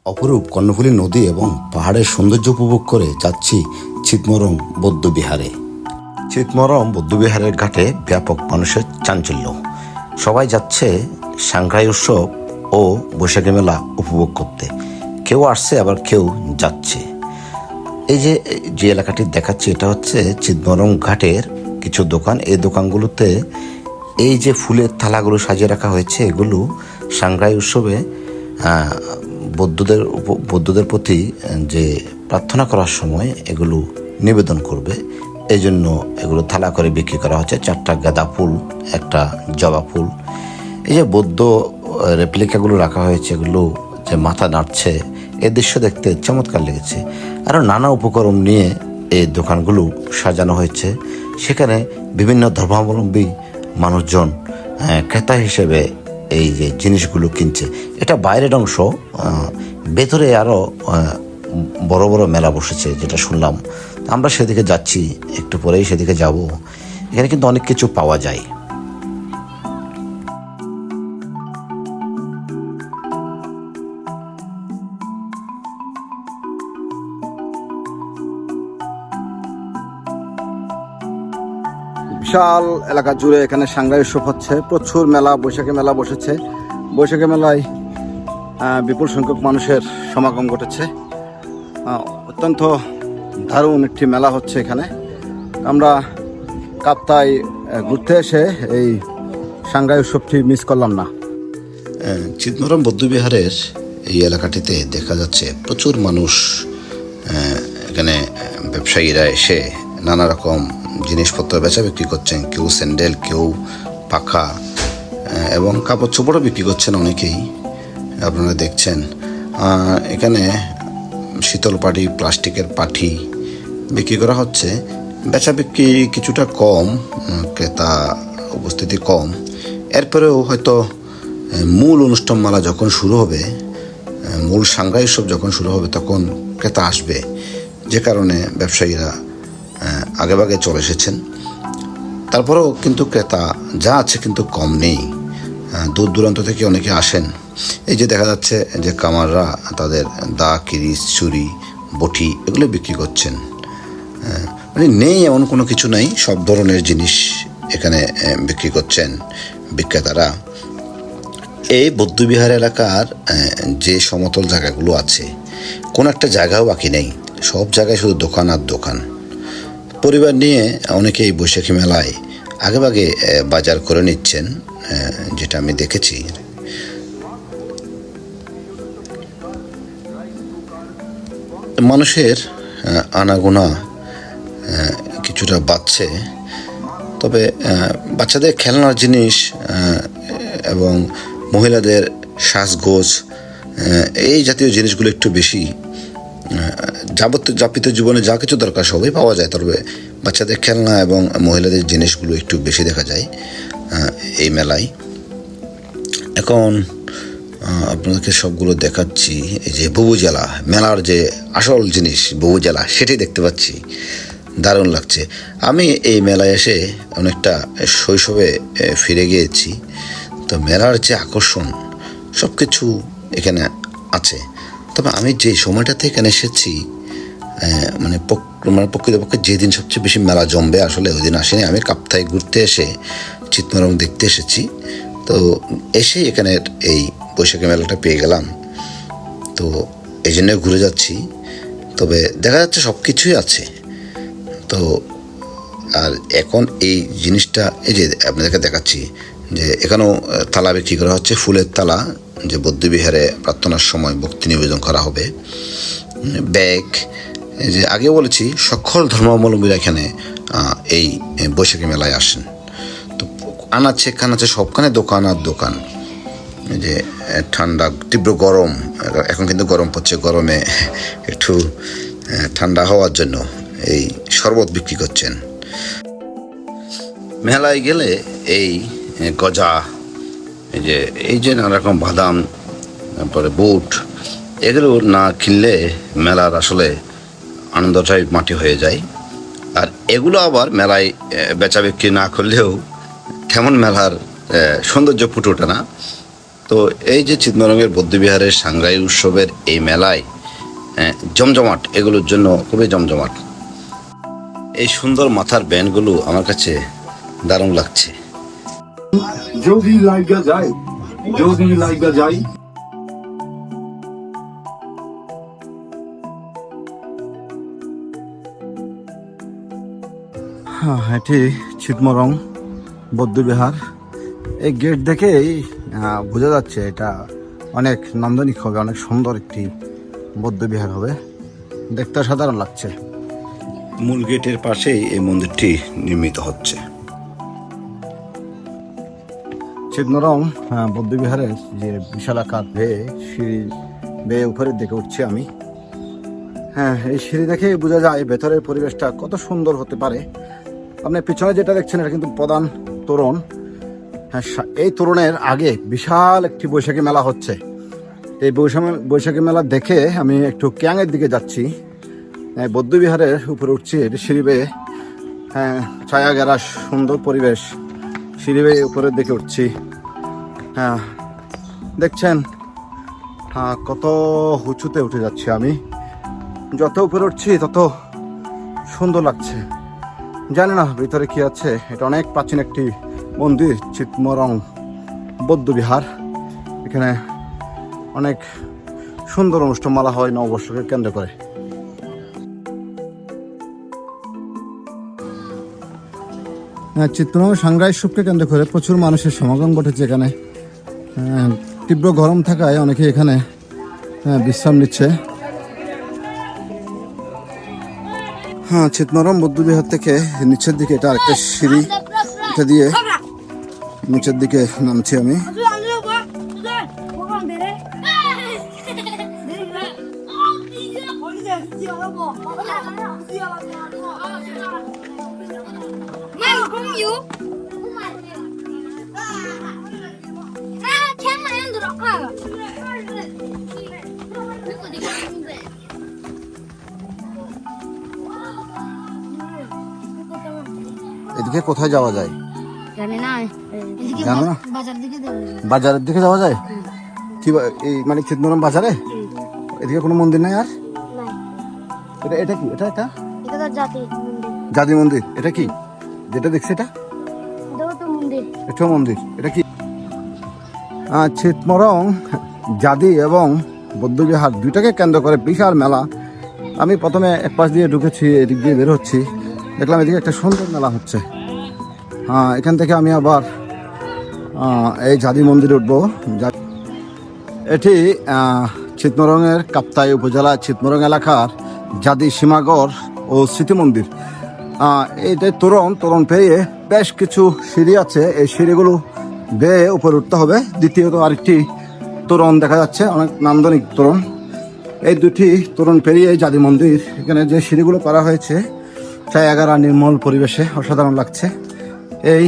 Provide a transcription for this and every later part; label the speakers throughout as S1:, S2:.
S1: অপরূপ কর্ণফুলী নদী এবং পাহাড়ের সৌন্দর্য উপভোগ করে যাচ্ছি চিতমরম বৌদ্ধবিহারে। চিতমরম বৌদ্ধবিহারের ঘাটে ব্যাপক মানুষের চাঞ্চল্য। সবাই যাচ্ছে সাংগ্রাই উৎসব ও বৈশাখী মেলা উপভোগ করতে। কেউ আসছে আবার কেউ যাচ্ছে। এই যে এলাকাটি দেখাচ্ছি এটা হচ্ছে চিতমরম ঘাটের কিছু দোকান। এই দোকানগুলোতে এই যে ফুলের থালাগুলো সাজিয়ে রাখা হয়েছে, এগুলো সাংগ্রাই উৎসবে বৌদ্ধদের প্রতি যে প্রার্থনা করার সময় এগুলো নিবেদন করবে, এই জন্য এগুলো থালা করে বিক্রি করা হচ্ছে। 4টা গাঁদা ফুল, একটা জবা ফুল, এই যে বৌদ্ধ রেপ্লিকাগুলো রাখা হয়েছে, এগুলো যে মাথা নাড়ছে, এই দৃশ্য দেখতে চমৎকার লেগেছে। আরও নানা উপকরণ নিয়ে এই দোকানগুলো সাজানো হয়েছে। সেখানে বিভিন্ন ধর্মাবলম্বী মানুষজন ক্রেতা হিসেবে এই যে জিনিসগুলো কিনছে। এটা বাইরের অংশ, ভেতরে আরও বড় বড় মেলা বসেছে যেটা শুনলাম। আমরা সেদিকে যাচ্ছি, একটু পরেই সেদিকে যাব। এখানে কিন্তু অনেক কিছু পাওয়া যায়।
S2: বিশাল এলাকা জুড়ে এখানে সাংগ্রাই উৎসব হচ্ছে। প্রচুর মেলা, বৈশাখী মেলা বসেছে। বৈশাখী মেলায় বিপুল সংখ্যক মানুষের সমাগম ঘটেছে। অত্যন্ত দারুণ একটি মেলা হচ্ছে এখানে। আমরা কাপ্তাই ঘুরতে এসে এই সাংগ্রাই উৎসবটি মিস করলাম না।
S1: চিতমরম বৌদ্ধবিহারের এই এলাকাটিতে দেখা যাচ্ছে প্রচুর মানুষ। এখানে ব্যবসায়ীরা এসে নানা রকম জিনিসপত্র বেচা বিক্রি করছেন। কেউ স্যান্ডেল, কেউ পাখা এবং কাপড় চোপড়ও বিক্রি করছেন অনেকেই, আপনারা দেখছেন। এখানে শীতল পাটি, প্লাস্টিকের পাটি বিক্রি করা হচ্ছে। বেচা বিক্রি কিছুটা কম, ক্রেতা উপস্থিতি কম। এরপরেও হয়তো মূল অনুষ্ঠান মালা যখন শুরু হবে, মূল সাংগ্রাই উৎসব যখন শুরু হবে, তখন ক্রেতা আসবে, যে কারণে ব্যবসায়ীরা আগেভাগে চলে এসেছেন। তারপরেও কিন্তু ক্রেতা যা আছে কিন্তু কম নেই। দূর দূরান্ত থেকে অনেকে আসেন। এই যে দেখা যাচ্ছে যে কামাররা তাদের দা, কিরিচ, ছুরি, বটি এগুলো বিক্রি করছেন। মানে নেই এমন কোনো কিছু নাই, সব ধরনের জিনিস এখানে বিক্রি করছেন বিক্রেতারা। এই বৌদ্ধবিহার এলাকার যে সমতল জায়গাগুলো আছে, কোনো একটা জায়গাও বাকি নেই। সব জায়গায় শুধু দোকান আর দোকান। পরিবার নিয়ে অনেকে এই বৈশাখী মেলায় আগেভাগে বাজার করে নিচ্ছেন, যেটা আমি দেখেছি। মানুষের আনাগোনা কিছুটা বাড়ছে, তবে বাচ্চাদের খেলনার জিনিস এবং মহিলাদের সাজগোজ এই জাতীয় জিনিসগুলো একটু বেশি। যাপিত জীবনে যা কিছু দরকার সবই পাওয়া যায়, তবে বাচ্চাদের খেলনা এবং মহিলাদের জিনিসগুলো একটু বেশি দেখা যায় এই মেলায়। এখন আপনাদেরকে সবগুলো দেখাচ্ছি। এই যে বুবুজালা, মেলার যে আসল জিনিস বুবুজালা, সেটাই দেখতে পাচ্ছি। দারুণ লাগছে। আমি এই মেলায় এসে অনেকটা শৈশবে ফিরে গিয়েছি। তো মেলার যে আকর্ষণ সব কিছু এখানে আছে। তবে আমি যে সময়টাতে এখানে এসেছি, মানে প্রকৃতপক্ষে যেদিন সবচেয়ে বেশি মেলা জমবে, আসলে ওই দিন আসেনি। আমি কাপ্তাই ঘুরতে এসে চিতমরম দেখতে এসেছি। তো এসে এখানে এই বৈশাখী মেলাটা পেয়ে গেলাম, তো এই জন্য ঘুরে যাচ্ছি। তবে দেখা যাচ্ছে সব কিছুই আছে। তো আর এখন এই জিনিসটা, এই যে আপনাদেরকে দেখাচ্ছি যে এখানেও থালা বিক্রি করা হচ্ছে, ফুলের থালা, যে বৌদ্ধবিহারে প্রার্থনার সময় ভক্তি নিবেদন করা হবে। ব্যাগ, যে আগে বলেছি সকল ধর্মাবলম্বীরা এখানে এই বৈশাখী মেলায় আসেন। তো আনাচ্ছে খানাচ্ছে সবখানে দোকান আর দোকান। যে ঠান্ডা, তীব্র গরম, এখন কিন্তু গরম পড়ছে, গরমে একটু ঠান্ডা হওয়ার জন্য এই শরবত বিক্রি করছেন। মেলায় গেলে এই গজা, এই যে নানা রকম বাদাম, তারপরে বুট, এগুলো না কিনলে মেলার আসলে আনন্দটাই মাটি হয়ে যায়। আর এগুলো আবার মেলায় বেচা বিক্রি না করলেও তেমন মেলার সৌন্দর্য ফুটে ওঠে না। তো এই যে চিতমরঙ্গের বৌদ্ধবিহারের সাংগ্রাই উৎসবের এই মেলায় জমজমাট, এগুলোর জন্য খুবই জমজমাট। এই সুন্দর মাথার ব্যান্ডগুলো আমার কাছে দারুণ লাগছে।
S3: যদি লাইগা যায়, যদি লাইগা যায়।
S2: হ্যাঁ, এটি চিতমরং বৌদ্ধবিহার। এই গেট দেখেই বোঝা যাচ্ছে এটা অনেক নান্দনিক হবে, অনেক সুন্দর একটি বৌদ্ধবিহার হবে। দেখতে সাধারণ লাগছে।
S1: মূল গেটের পাশেই এই মন্দিরটি নির্মিত হচ্ছে।
S2: চিতমরং বৌদ্ধবিহারের যে বিশালাকার বেয়ে সিঁড়ি বেয়ে উপরের দিকে উঠছি আমি। হ্যাঁ, এই সিঁড়ি দেখে বোঝা যায় ভেতরের পরিবেশটা কত সুন্দর হতে পারে। আপনি পিছনে যেটা দেখছেন এটা কিন্তু প্রধান তোরণ। হ্যাঁ, এই তোরণের আগে বিশাল একটি বৈশাখী মেলা হচ্ছে। এই বৈশাখী মেলা দেখে আমি একটু ক্যাংয়ের দিকে যাচ্ছি। বৌদ্ধবিহারের উপরে উঠছি, এটি সিঁড়ি বেয়ে। হ্যাঁ, ছায়া ঘেরা সুন্দর পরিবেশ, সিঁড়ি বেয়ে উপরের দিকে উঠছি। হ্যাঁ, দেখছেন কত উঁচুতে উঠে যাচ্ছি আমি। যত উপরে উঠছি তত সুন্দর লাগছে। জানি না ভিতরে কি আছে। এটা অনেক প্রাচীন একটি মন্দির, চিতমরং বৌদ্ধবিহার। এখানে অনেক সুন্দর অনুষ্ঠানমালা হয় নববর্ষকে কেন্দ্র করে। চিতমরং সাংগ্রাই উৎসবকে কেন্দ্র করে প্রচুর মানুষের সমাগম ঘটেছে এখানে। তীব্র গরম থাকায় অনেকে এখানে বিশ্রাম নিচ্ছে। হ্যাঁ, চিতমরং বৌদ্ধবিহার থেকে নিচের দিকে এটা আরেকটা সিঁড়ি, এটা দিয়ে নিচের দিকে নামছি আমি। এদিকে কোথায় যাওয়া যায়
S4: জানি না,
S2: জানো না?
S4: বাজার দিকে যাবো।
S2: বাজারের দিকে যাওয়া যায় কি? এই মানে চিতমরং বাজারে এদিকে কোনো মন্দির নাই আর? এটা এটা কি? এটা এটা
S4: এটা তো জাতি মন্দির।
S2: জাতি মন্দির। এটা কি যেটা দেখছি? এটা
S4: এটাও তো মন্দির।
S2: এটাও মন্দির। এটা কি? চিতমরং জাতি এবং বৌদ্ধবিহার দুইটাকে কেন্দ্র করে বিশাল মেলা। আমি প্রথমে এক পাশ দিয়ে ঢুকেছি, এদিক দিয়ে বের হচ্ছি, দেখলাম এদিকে একটা সুন্দর মেলা হচ্ছে। এখান থেকে আমি আবার এই জাতি মন্দিরে উঠবো। এটি চিতমরংয়ের কাপ্তাই উপজেলা চিতমরং এলাকার জাতি সীমাগড় ও স্মৃতি মন্দির। এইটাই তোরণ পেয়ে বেশ কিছু সিঁড়ি আছে। এই সিঁড়িগুলো বেয়ে উপরে উঠতে হবে। দ্বিতীয়ত আরেকটি তোরণ দেখা যাচ্ছে, অনেক নান্দনিক তোরণ। এই দুটি তোরণ পেরিয়ে জাতি মন্দির। এখানে যে সিঁড়িগুলো করা হয়েছে ছায়াগারা নির্মল পরিবেশে অসাধারণ লাগছে। এই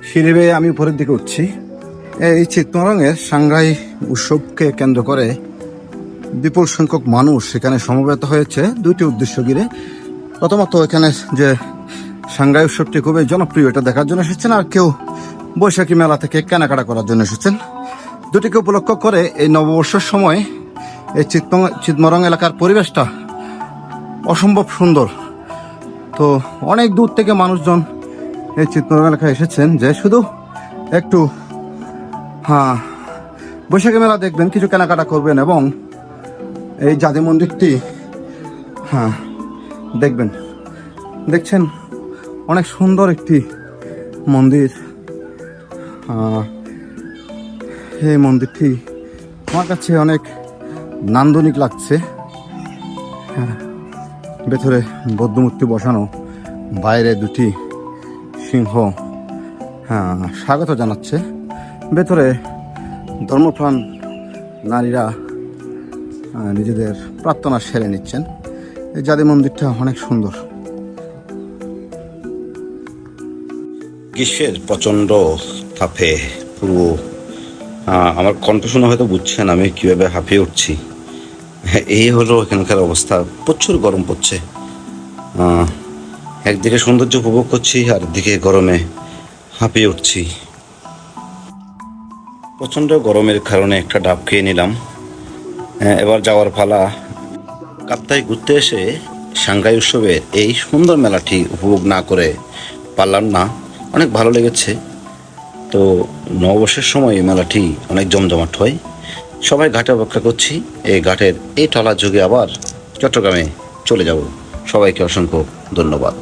S2: সিঁড়ি বেয়ে আমি উপরের দিকে উঠছি। এই চিতমরংয়ের সাংগ্রাই উৎসবকে কেন্দ্র করে বিপুল সংখ্যক মানুষ সেখানে সমবেত হয়েছে দুইটি উদ্দেশ্য ঘিরে। প্রথমত এখানে যে সাংগ্রাই উৎসবটি খুবই জনপ্রিয়, এটা দেখার জন্য এসেছেন, আর কেউ বৈশাখী মেলা থেকে কেনাকাটা করার জন্য এসেছেন। দুটিকে উপলক্ষ করে এই নববর্ষের সময় এই চিতমরং এলাকার পরিবেশটা অসম্ভব সুন্দর। তো অনেক দূর থেকে মানুষজন এই চিতমরং এলাকায় এসেছেন যে শুধু একটু বৈশাখী মেলা দেখবেন, কিছু কেনাকাটা করবেন এবং এই জাতি মন্দিরটি দেখবেন। দেখছেন অনেক সুন্দর একটি মন্দির। এই মন্দিরটি আমার কাছে অনেক নান্দনিক লাগছে। ভেতরে বৌদ্ধমূর্তি বসানো, বাইরে দুটি সিংহ স্বাগত জানাচ্ছে। ভেতরে ধর্মপ্রাণ নারীরা নিজেদের প্রার্থনা সেরে নিচ্ছেন। এই জাতি মন্দিরটা অনেক সুন্দর।
S1: গ্রীষ্মের প্রচণ্ড তাপে পুরো আমার কণ্ঠ শুনে হয়তো বুঝছেন আমি কীভাবে হাঁপিয়ে উঠছি। এই হলো এখানকার অবস্থা। প্রচুর গরম পড়ছে। একদিকে সৌন্দর্য উপভোগ করছি, আর একদিকে গরমে হাঁপিয়ে উঠছি। প্রচণ্ড গরমের কারণে একটা ডাব খেয়ে নিলাম। এবার যাওয়ার পালা। কাপ্তাই ঘুরতে এসে সাংঘাই উৎসবের এই সুন্দর মেলাটি উপভোগ না করে পারলাম না। অনেক ভালো লেগেছে। তো নববর্ষের সময় এই মেলাটি অনেক জমজমাট হয়। সবাই ঘাটে অপেক্ষা করছি, এই ঘাটের এই টলার যুগে আবার চট্টগ্রামে চলে যাব। সবাইকে অসংখ্য ধন্যবাদ।